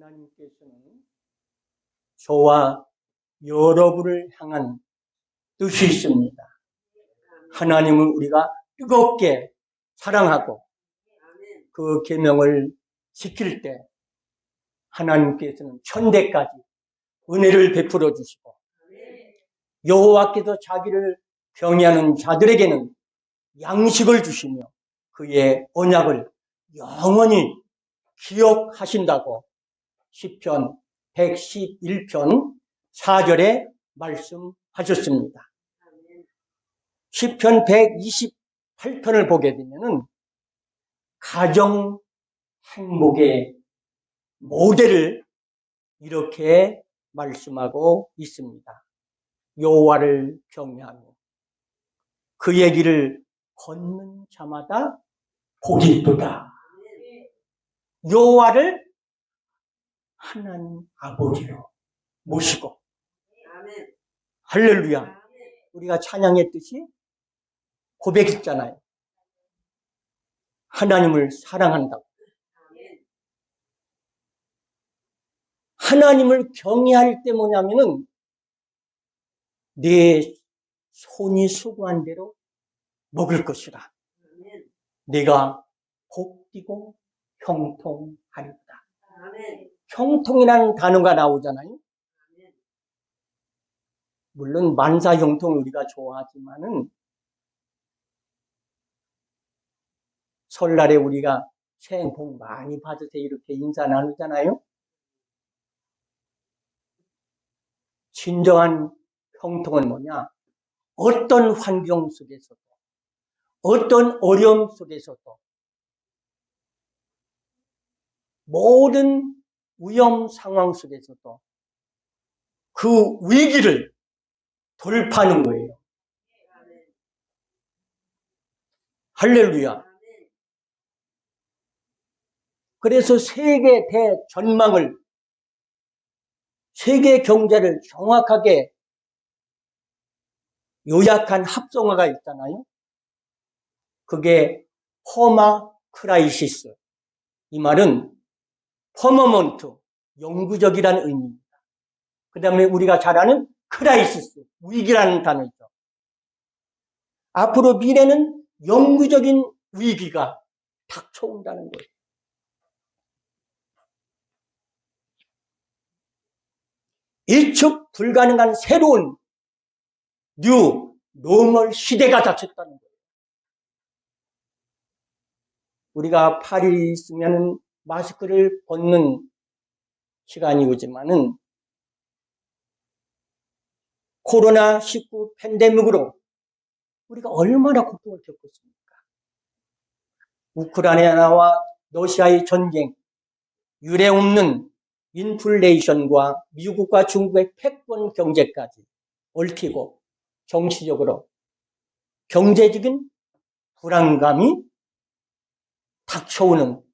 하나님께서는 저와 여러분을 향한 뜻이 있습니다. 하나님은 우리가 뜨겁게 사랑하고 그 계명을 지킬 때 하나님께서는 천대까지 은혜를 베풀어 주시고 여호와께서 자기를 경외하는 자들에게는 양식을 주시며 그의 언약을 영원히 기억하신다고 시편 111편 4절에 말씀하셨습니다. 시편 128편을 보게 되면은 가정 행복의 모델을 이렇게 말씀하고 있습니다. 여호와를 경외하며 그의 길을 걷는 자마다 복이 있도다. 여호와를 하나님 아버지로 모시고 할렐루야. 우리가 찬양했듯이 고백했잖아요. 하나님을 사랑한다고. 하나님을 경외할 때 뭐냐면은 내 손이 수고한 대로 먹을 것이라. 내가 복되고 형통하리로다. 형통이라는 단어가 나오잖아요. 물론 만사 형통 우리가 좋아하지만은 설날에 우리가 새해 복 많이 받으세요 이렇게 인사 나누잖아요. 진정한 형통은 뭐냐? 어떤 환경 속에서도 어떤 어려움 속에서도 모든 위험 상황 속에서도 그 위기를 돌파하는 거예요. 할렐루야. 그래서 세계 대전망을 세계 경제를 정확하게 요약한 합성어가 있잖아요. 그게 퍼마크라이시스. 이 말은 퍼머먼트, 영구적이라는 의미입니다. 그 다음에 우리가 잘 아는 크라이시스, 위기라는 단어죠. 앞으로 미래는 영구적인 위기가 닥쳐온다는 거예요. 예측 불가능한 새로운 뉴 노멀 시대가 닥쳤다는 거예요. 우리가 8일 있으면 마스크를 벗는 시간이 오지만은 코로나19 팬데믹으로 우리가 얼마나 고통을 겪었습니까? 우크라이나와 러시아의 전쟁, 유례 없는 인플레이션과 미국과 중국의 패권 경제까지 얽히고 정치적으로 경제적인 불안감이 닥쳐오는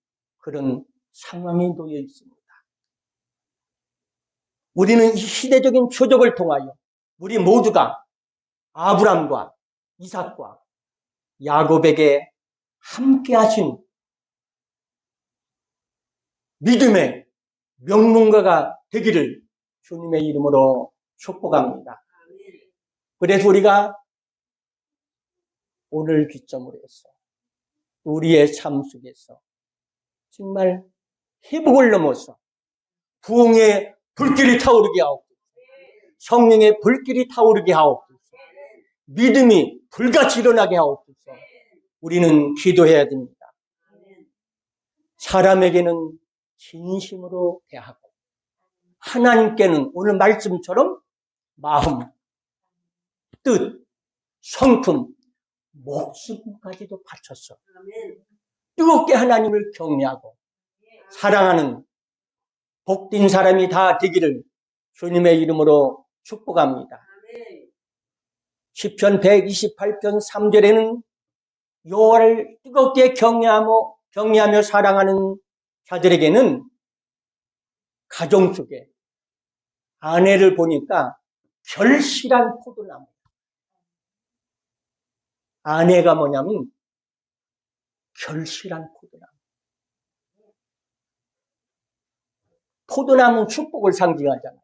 그런 상황에 놓여 있습니다. 우리는 이 시대적인 표적을 통하여 우리 모두가 아브람과 이삭과 야곱에게 함께 하신 믿음의 명문가가 되기를 주님의 이름으로 축복합니다. 그래서 우리가 오늘 기점으로 해서 우리의 삶 속에서 정말 회복을 넘어서 부흥의 불길이 타오르게 하옵소서. 성령의 불길이 타오르게 하옵소서. 믿음이 불같이 일어나게 하옵소서. 우리는 기도해야 됩니다. 사람에게는 진심으로 대하고 하나님께는 오늘 말씀처럼 마음, 뜻, 성품, 목숨까지도 바쳐서 뜨겁게 하나님을 경외하고 사랑하는 복된 사람이 다 되기를 주님의 이름으로 축복합니다. 시편 128편 3절에는 여호와를 뜨겁게 경외하며 사랑하는 자들에게는 가정 속에 아내를 보니까 결실한 포도나무. 아내가 뭐냐면 결실한 포도나무. 포도나무 축복을 상징하잖아요.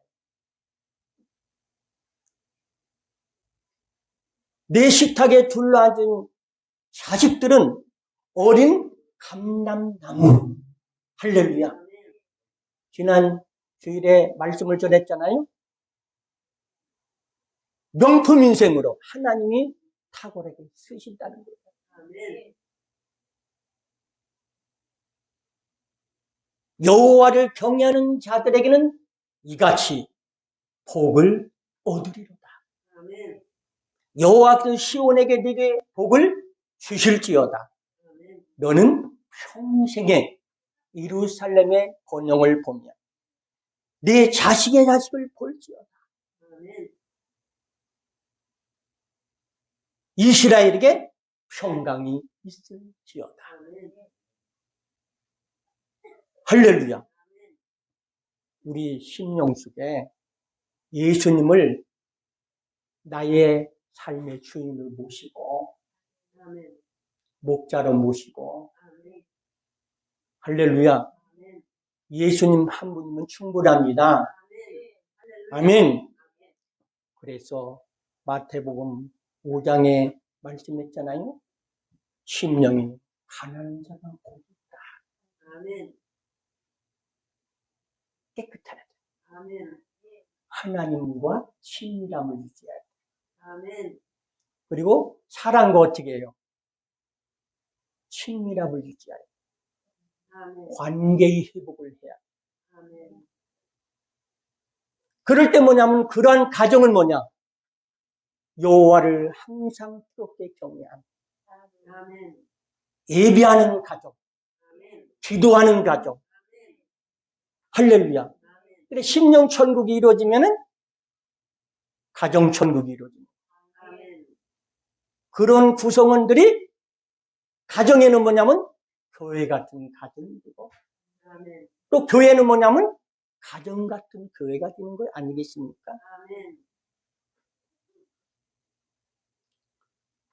내 식탁에 둘러앉은 자식들은 어린 감람나무. 할렐루야. 지난 주일에 말씀을 전했잖아요. 명품 인생으로 하나님이 탁월하게 쓰신다는 거예요. 여호와를 경외하는 자들에게는 이같이 복을 얻으리로다. 여호와께서 시온에게 네게 복을 주실지어다. 너는 평생에 예루살렘의 번영을 보며 네 자식의 자식을 볼지어다. 이스라엘에게 평강이 있을지어다. 할렐루야. 우리 심령 속에 예수님을 나의 삶의 주인을 모시고 목자로 모시고 할렐루야. 예수님 한 분이면 충분합니다. 아멘. 그래서 마태복음 5장에 말씀했잖아요. 심령이 가난한 자가 복 있다. 깨끗하다. 하나님과 친밀함을 유지해야 돼. 그리고 사랑과 어떻게 해요? 친밀함을 유지해야 돼. 관계의 회복을 해야 돼. 그럴 때 뭐냐면 그러한 가정은 뭐냐? 여호와를 항상 뜨겁게 경외하는 예배하는 가정, 기도하는 가정. 할렐루야. 그래 심령 천국이 이루어지면은 가정 천국이 이루어집니다. 그런 구성원들이 가정에는 뭐냐면 교회 같은 가정이 되고 또 교회는 뭐냐면 가정 같은 교회가 되는 거 아니겠습니까?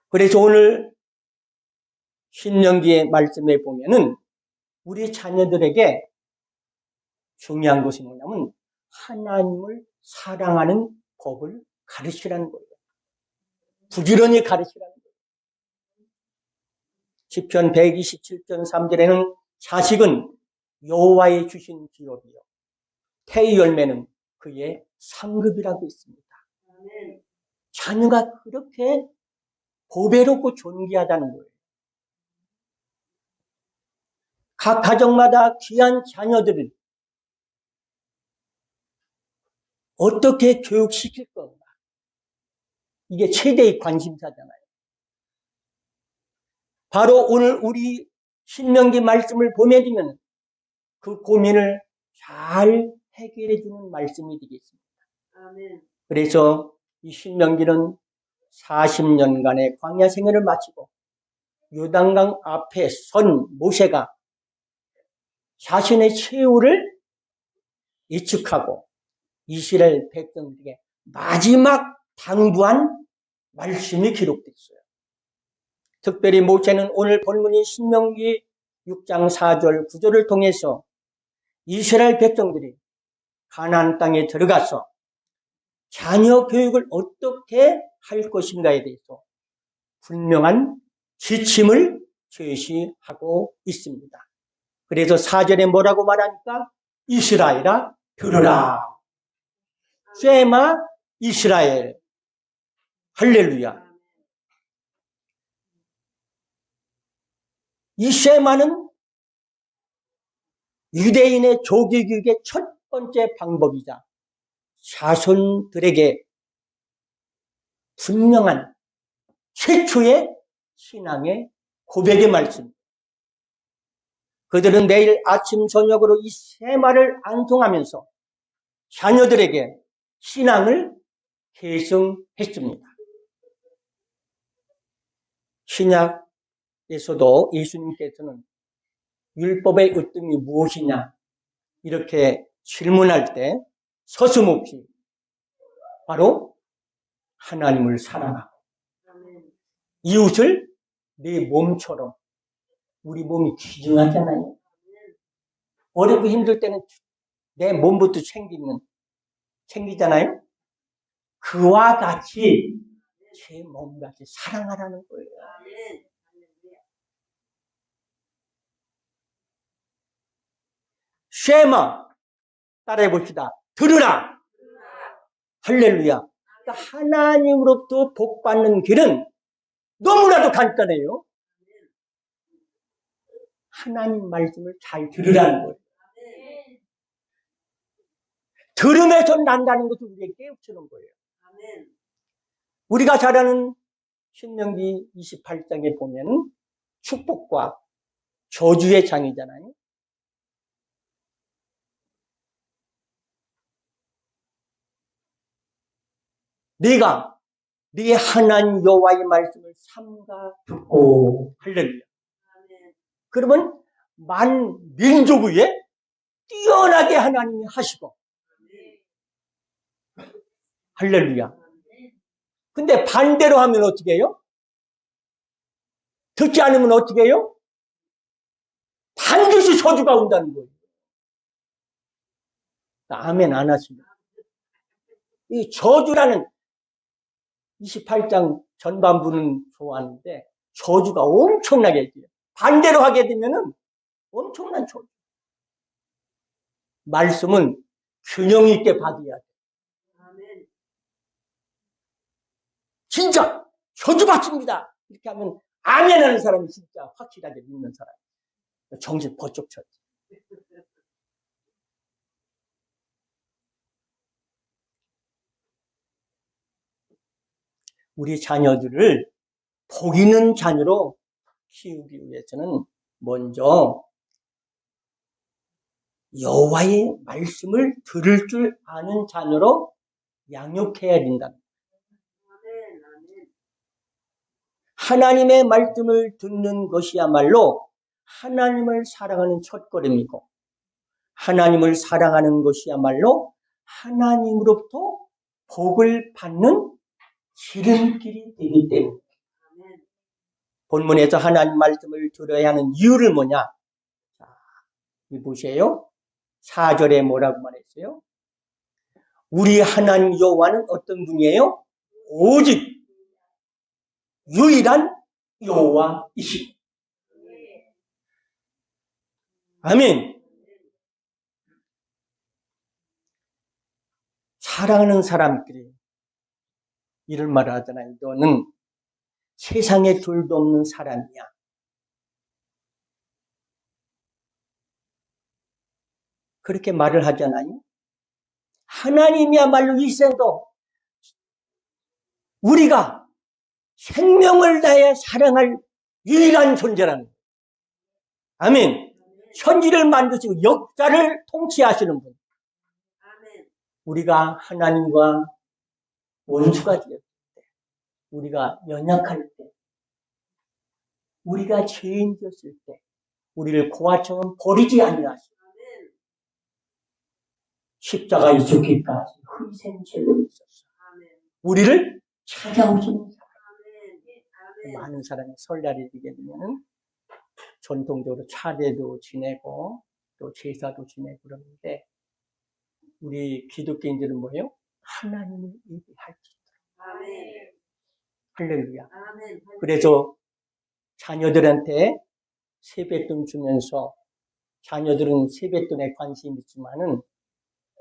그래서 오늘 신명기의 말씀에 보면은 우리 자녀들에게 중요한 것이 뭐냐면 하나님을 사랑하는 법을 가르치라는 거예요. 부지런히 가르치라는 거예요. 시편 127편 3절에는 자식은 여호와의 주신 기업이요 태의 열매는 그의 상급이라고 있습니다. 자녀가 그렇게 보배롭고 존귀하다는 거예요. 각 가정마다 귀한 자녀들을 어떻게 교육시킬 건가? 이게 최대의 관심사잖아요. 바로 오늘 우리 신명기 말씀을 보내주면 그 고민을 잘 해결해 주는 말씀이 되겠습니다. 그래서 이 신명기는 40년간의 광야 생활을 마치고 요단강 앞에 선 모세가 자신의 최후를 예측하고 이스라엘 백성들에게 마지막 당부한 말씀이 기록됐어요. 특별히 모세는 오늘 본문인 신명기 6장 4절 9절을 통해서 이스라엘 백성들이 가나안 땅에 들어가서 자녀 교육을 어떻게 할 것인가에 대해서 분명한 지침을 제시하고 있습니다. 그래서 4절에 뭐라고 말하니까 이스라엘아 들으라. 쉐마 이스라엘. 할렐루야. 이 쉐마는 유대인의 조기교육의 첫 번째 방법이자 자손들에게 분명한 최초의 신앙의 고백의 말씀. 그들은 매일 아침 저녁으로 이 쉐마를 암송하면서 자녀들에게 신앙을 계승했습니다. 신약에서도 예수님께서는 율법의 으뜸이 무엇이냐 이렇게 질문할 때 서슴없이 바로 하나님을 사랑하고 이웃을 내 몸처럼. 우리 몸이 귀중하잖아요. 어렵고 힘들 때는 내 몸부터 챙기잖아요. 그와 같이 제 몸같이 사랑하라는 거예요. 쉐마 따라해 봅시다. 들으라. 할렐루야. 그러니까 하나님으로부터 복 받는 길은 너무나도 간단해요. 하나님 말씀을 잘 들으라는 거예요. 들음에서 난다는 것을 우리에게 깨우치는 거예요. 우리가 잘 아는 신명기 28장에 보면 축복과 저주의 장이잖아요. 네가 네 하나님 여호와의 말씀을 삼가 듣고 할렐루야. 그러면 만 민족 위에 뛰어나게 하나님이 하시고 할렐루야. 근데 반대로 하면 어떻게 해요? 듣지 않으면 어떻게 해요? 반드시 저주가 온다는 거예요. 아멘 안 하시면. 이 저주라는 28장 전반부는 좋아하는데 저주가 엄청나게 있어요. 반대로 하게 되면은 엄청난 저주. 말씀은 균형 있게 받아야 돼. 진짜 저주 받습니다. 이렇게 하면 아멘 하는 사람이 진짜 확실하게 믿는 사람. 정신 번쩍 쳤지. 우리 자녀들을 복 있는 자녀로 키우기 위해서는 먼저 여호와의 말씀을 들을 줄 아는 자녀로 양육해야 된다. 하나님의 말씀을 듣는 것이야말로 하나님을 사랑하는 첫걸음이고 하나님을 사랑하는 것이야말로 하나님으로부터 복을 받는 지름길이 되기 때문에 본문에서 하나님 말씀을 들어야 하는 이유를 뭐냐? 자, 이 보세요. 4절에 뭐라고 말했어요? 우리 하나님 여호와는 어떤 분이에요? 오직 유일한 여호와이시고. 아멘. 사랑하는 사람끼리 이런 말을 하잖아요. 너는 세상에 둘도 없는 사람이야. 그렇게 말을 하잖아요. 하나님이야말로 이 생도 우리가 생명을 다해 사랑할 유일한 존재라는 거예요. 아멘. 천지를 만드시고 역사를 통치하시는 분. 우리가 하나님과 원수가 되었을 때, 우리가 연약할 때, 우리가 죄인이었을 때, 우리를 고아처럼 버리지 아니하시고 십자가에 죽기까지 희생제로 있었어. 우리를 찾아오시는 사람. 많은 사람이 설날이 되게 되면은 전통적으로 차례도 지내고 또 제사도 지내고 그러는데 우리 기독교인들은 뭐예요? 하나님을 예배할 수 있도록. 할렐루야. 그래서 자녀들한테 세뱃돈 주면서 자녀들은 세뱃돈에 관심이 있지만은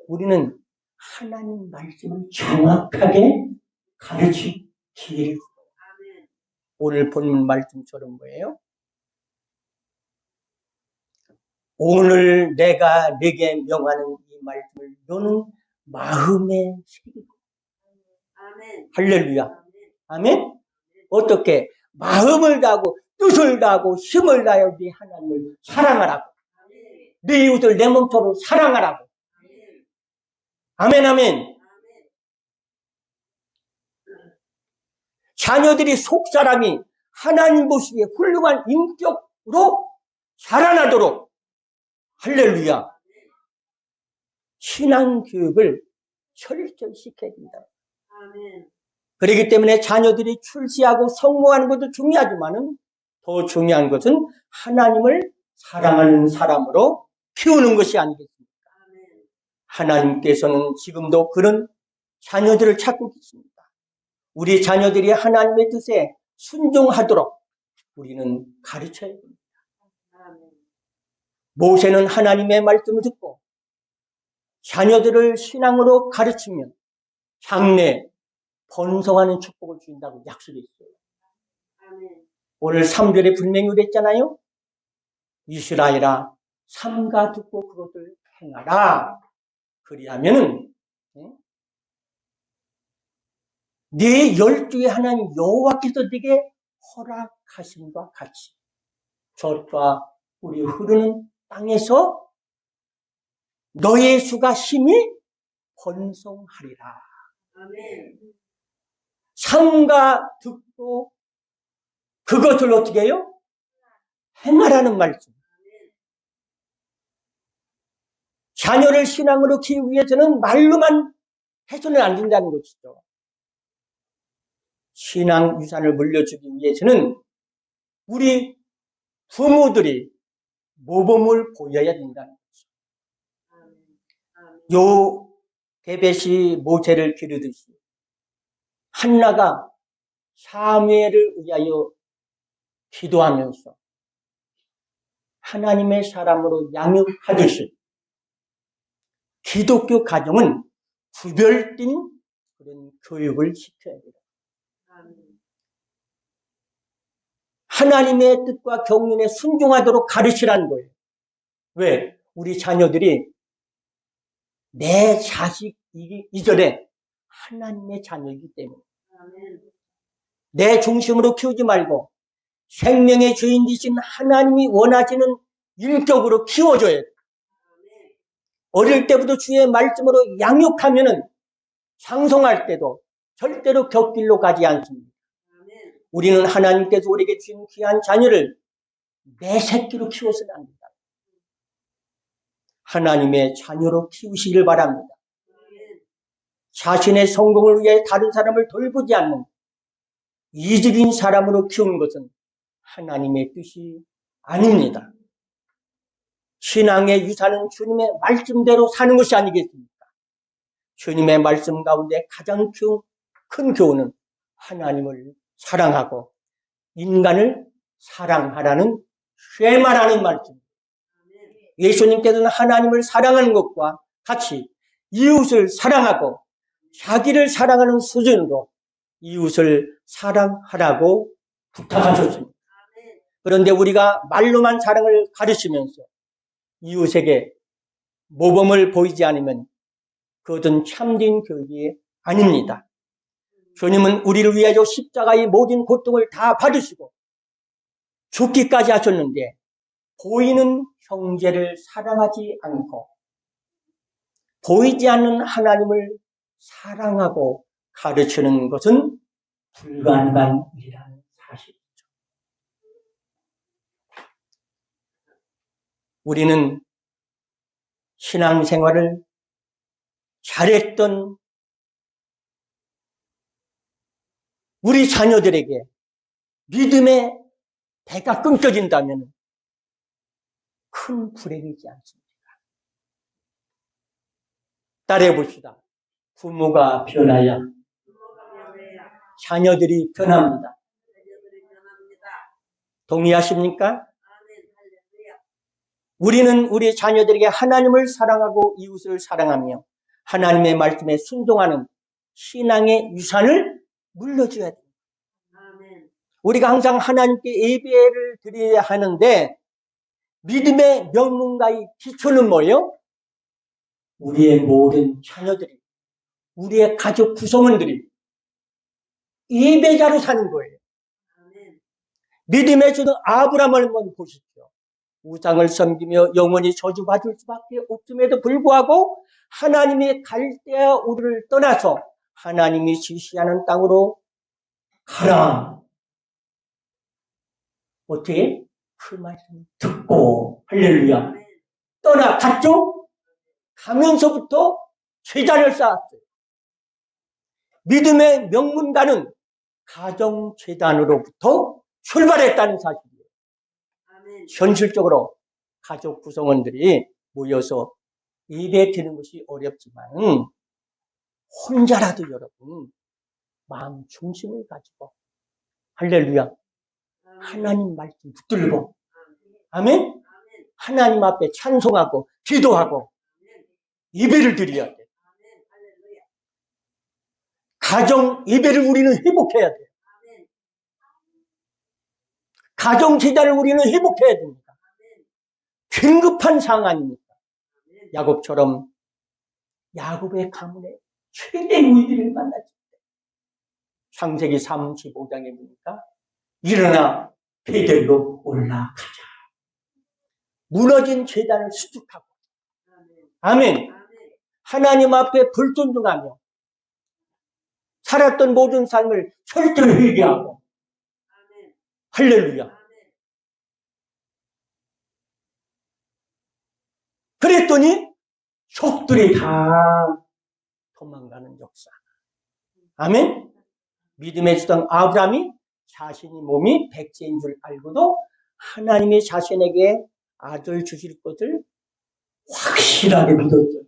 우리는 하나님 말씀을 정확하게 가르칠 기회를 줘요. 오늘 본문 말씀처럼 뭐예요? 오늘 내가 네게 명하는 이 말씀을 너는 마음에 새기고. 할렐루야. 아멘. 어떻게? 마음을 다하고 뜻을 다하고 힘을 다하여 네 하나님을 사랑하라고. 네 이웃을 내 몸처럼 사랑하라고. 아멘 아멘. 자녀들이 속사람이 하나님 보시기에 훌륭한 인격으로 자라나도록 할렐루야. 신앙교육을 철저히 시켜야 된다. 그렇기 때문에 자녀들이 출세하고 성공하는 것도 중요하지만은 더 중요한 것은 하나님을 사랑하는 사람으로 키우는 것이 아니겠습니까? 하나님께서는 지금도 그런 자녀들을 찾고 계십니다. 우리 자녀들이 하나님의 뜻에 순종하도록 우리는 가르쳐야 됩니다. 모세는 하나님의 말씀을 듣고 자녀들을 신앙으로 가르치면 장래 번성하는 축복을 주신다고 약속했어요. 오늘 3절에 분명히 그랬잖아요. 이스라엘아 삼가 듣고 그것을 행하라. 그리하면은 네 열주의 하나님 여호와께서 네게 허락하심과 같이 젖과 꿀이 흐르는 땅에서 너의 수가 심히 번성하리라. 삼가 듣고 그것을 어떻게 해요? 행하라는 말씀. 자녀를 신앙으로 키우기 위해서는 말로만 해서는 안 된다는 것이죠. 신앙 유산을 물려주기 위해서는 우리 부모들이 모범을 보여야 된다는 거죠. 요 데벳이 모세를 기르듯이 한나가 사무엘을 위하여 기도하면서 하나님의 사람으로 양육하듯이 기독교 가정은 구별된 그런 교육을 시켜야 돼요. 하나님의 뜻과 경륜에 순종하도록 가르치라는 거예요. 왜? 우리 자녀들이 내 자식이기 이전에 하나님의 자녀이기 때문에 내 중심으로 키우지 말고 생명의 주인 되신 하나님이 원하시는 인격으로 키워줘야 돼요. 어릴 때부터 주의 말씀으로 양육하면은 장성할 때도 절대로 곁길로 가지 않습니다. 우리는 하나님께서 우리에게 주신 귀한 자녀를 내 새끼로 키워서는 안 된다. 하나님의 자녀로 키우시길 바랍니다. 자신의 성공을 위해 다른 사람을 돌보지 않는 이적인 사람으로 키우는 것은 하나님의 뜻이 아닙니다. 신앙의 유산은 주님의 말씀대로 사는 것이 아니겠습니까? 주님의 말씀 가운데 가장 큰 교훈은 하나님을 사랑하고 인간을 사랑하라는 쉐마라는 말씀. 예수님께서는 하나님을 사랑하는 것과 같이 이웃을 사랑하고 자기를 사랑하는 수준으로 이웃을 사랑하라고 부탁하셨습니다. 그런데 우리가 말로만 사랑을 가르치면서 이웃에게 모범을 보이지 않으면 그것은 참된 교육이 아닙니다. 주님은 우리를 위하여 십자가의 모든 고통을 다 받으시고 죽기까지 하셨는데 보이는 형제를 사랑하지 않고 보이지 않는 하나님을 사랑하고 가르치는 것은 불가능한 일이라는 사실이죠. 우리는 신앙생활을 잘했던 우리 자녀들에게 믿음의 배가 끊겨진다면 큰 불행이지 않습니까? 따라해 봅시다. 부모가 변해야 자녀들이 변합니다. 동의하십니까? 우리는 우리 자녀들에게 하나님을 사랑하고 이웃을 사랑하며 하나님의 말씀에 순종하는 신앙의 유산을 물려줘야 됩니다. 우리가 항상 하나님께 예배를 드려야 하는데 믿음의 명문가의 기초는 뭐예요? 우리의 모든 자녀들이, 우리의 가족 구성원들이 예배자로 사는 거예요. 믿음의 주는 아브라함을 한번 보십시오. 우상을 섬기며 영원히 저주받을 수밖에 없음에도 불구하고 하나님이 갈대아 우르를 떠나서 하나님이 지시하는 땅으로 가라. 어떻게? 그 말씀 듣고 할렐루야. 떠나갔죠? 가면서부터 제자를 쌓았어요. 믿음의 명문가는 가정재단으로부터 출발했다는 사실이에요. 현실적으로 가족 구성원들이 모여서 예배 드리는 것이 어렵지만 혼자라도 여러분 마음 중심을 가지고 할렐루야 하나님 말씀 붙들고 아멘 하나님 앞에 찬송하고 기도하고 예배를 드려야 돼. 가정 예배를 우리는 회복해야 돼. 가정 기다를 우리는 회복해야 됩니다. 긴급한 상황입니다. 야곱처럼 야곱의 가문에 최대의 위기를 만났을 때 창세기 35장에 보니까 일어나 베델로 올라가자. 무너진 제단을 수축하고 아멘. 하나님 앞에 불순종하며 살았던 모든 삶을 철저히 회개하고 할렐루야. 그랬더니 적들이 다 도망가는 역사. 아멘. 믿음의 주당 아브라함이 자신이 몸이 백제인 줄 알고도 하나님이 자신에게 아들 주실 것을 확실하게 믿었어요.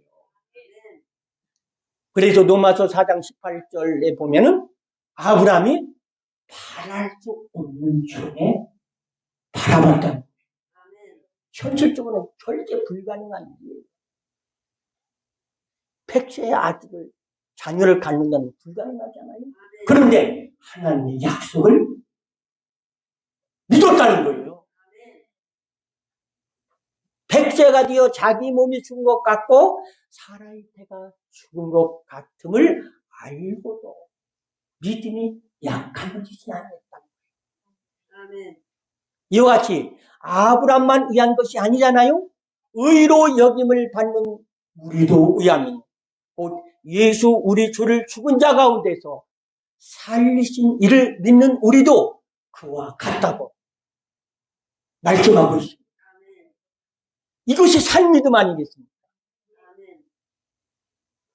그래서 로마서 4장 18절에 보면은 아브라함이 바랄 수 없는 중에 바라봤다는 거예요. 현실적으로는 절대 불가능한 일이에요. 백제의 아들을 자녀를 갖는다는 불가능하잖아요. 그런데 하나님의 약속을 믿었다는 거예요. 백제가 되어 자기 몸이 죽은 것 같고 사라의 태가 죽은 것 같음을 알고도 믿음이 약해지지 않았다는 거예요. 이와 같이 아브람만 의한 것이 아니잖아요. 의로 여김을 받는 우리도 의함이니 곧 예수 우리 주를 죽은 자 가운데서 살리신 이를 믿는 우리도 그와 같다고 말씀하고 있습니다. 이것이 산 믿음 아니겠습니까?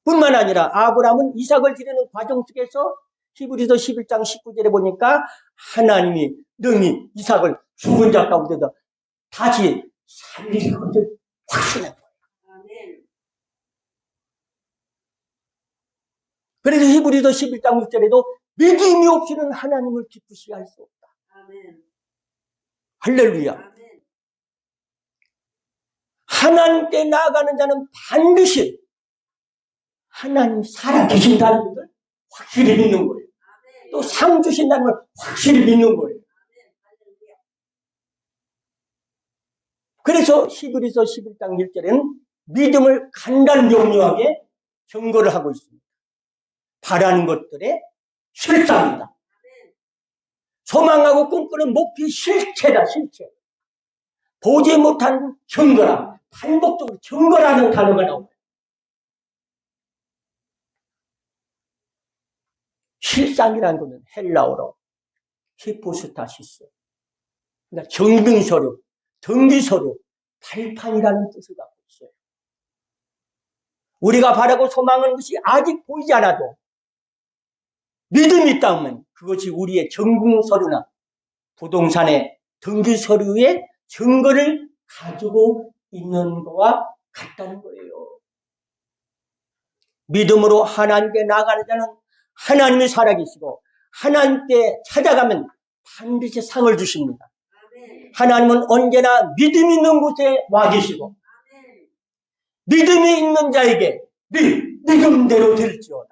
뿐만 아니라 아브라함은 이삭을 기르는 과정 속에서 히브리서 11장 19절에 보니까 하나님이 능히 이삭을 죽은 자 가운데서 다시 살릴 것을 확신한 거예요. 그래서 히브리서 11장 6절에도 믿음이 없이는 하나님을 기쁘시게 할 수 없다. 할렐루야. 하나님께 나아가는 자는 반드시 하나님 살아계신다는 것을 확실히 믿는 거예요. 또 상 주신다는 걸 확실히 믿는 거예요. 그래서 히브리서 11장 1절에는 믿음을 간단 명료하게 증거를 하고 있습니다. 바라는 것들의 실상이다. 소망하고 꿈꾸는 목표 실체다. 실체. 보지 못한 증거라. 반복적으로 증거라는 단어가 나옵니다. 실상이라는 것은 헬라어로 히포스타시스. 그러니까 증빙서류, 등기서류, 발판이라는 뜻을 갖고 있어요. 우리가 바라고 소망하는 것이 아직 보이지 않아도 믿음이 있다면 그것이 우리의 증빙서류나 부동산의 등기서류의 증거를 가지고 있는 것과 같다는 거예요. 믿음으로 하나님께 나아가는 자는 하나님이 살아계시고 하나님께 찾아가면 반드시 상을 주십니다. 하나님은 언제나 믿음 있는 곳에 와 계시고 믿음이 있는 자에게 믿음대로 될지어다.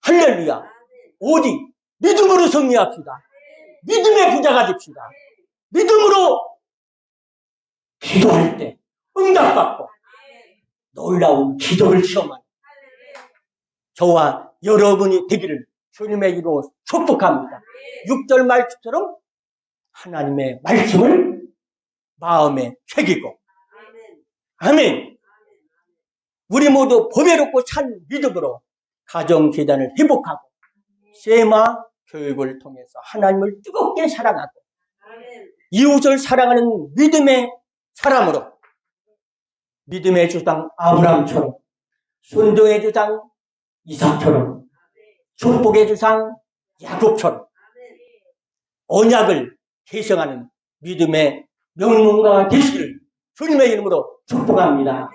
할렐루야. 오직 믿음으로 승리합시다. 믿음의 부자가 됩시다. 믿음으로 기도할 때 응답받고 놀라운 기도를 체험하는 저와 여러분이 되기를 주님의 이름으로 축복합니다. 6절 말씀처럼 하나님의 말씀을 마음에 새기고 아멘. 우리 모두 보배롭고 찬 믿음으로 가정재단을 회복하고 세마 교육을 통해서 하나님을 뜨겁게 사랑하고 이웃을 사랑하는 믿음의 사람으로 믿음의 주장 아브라함처럼 순종의 주장 이삭처럼 축복의 주장 야곱처럼 언약을 계승하는 믿음의 명문가가 되시기를 주님의 이름으로 축복합니다.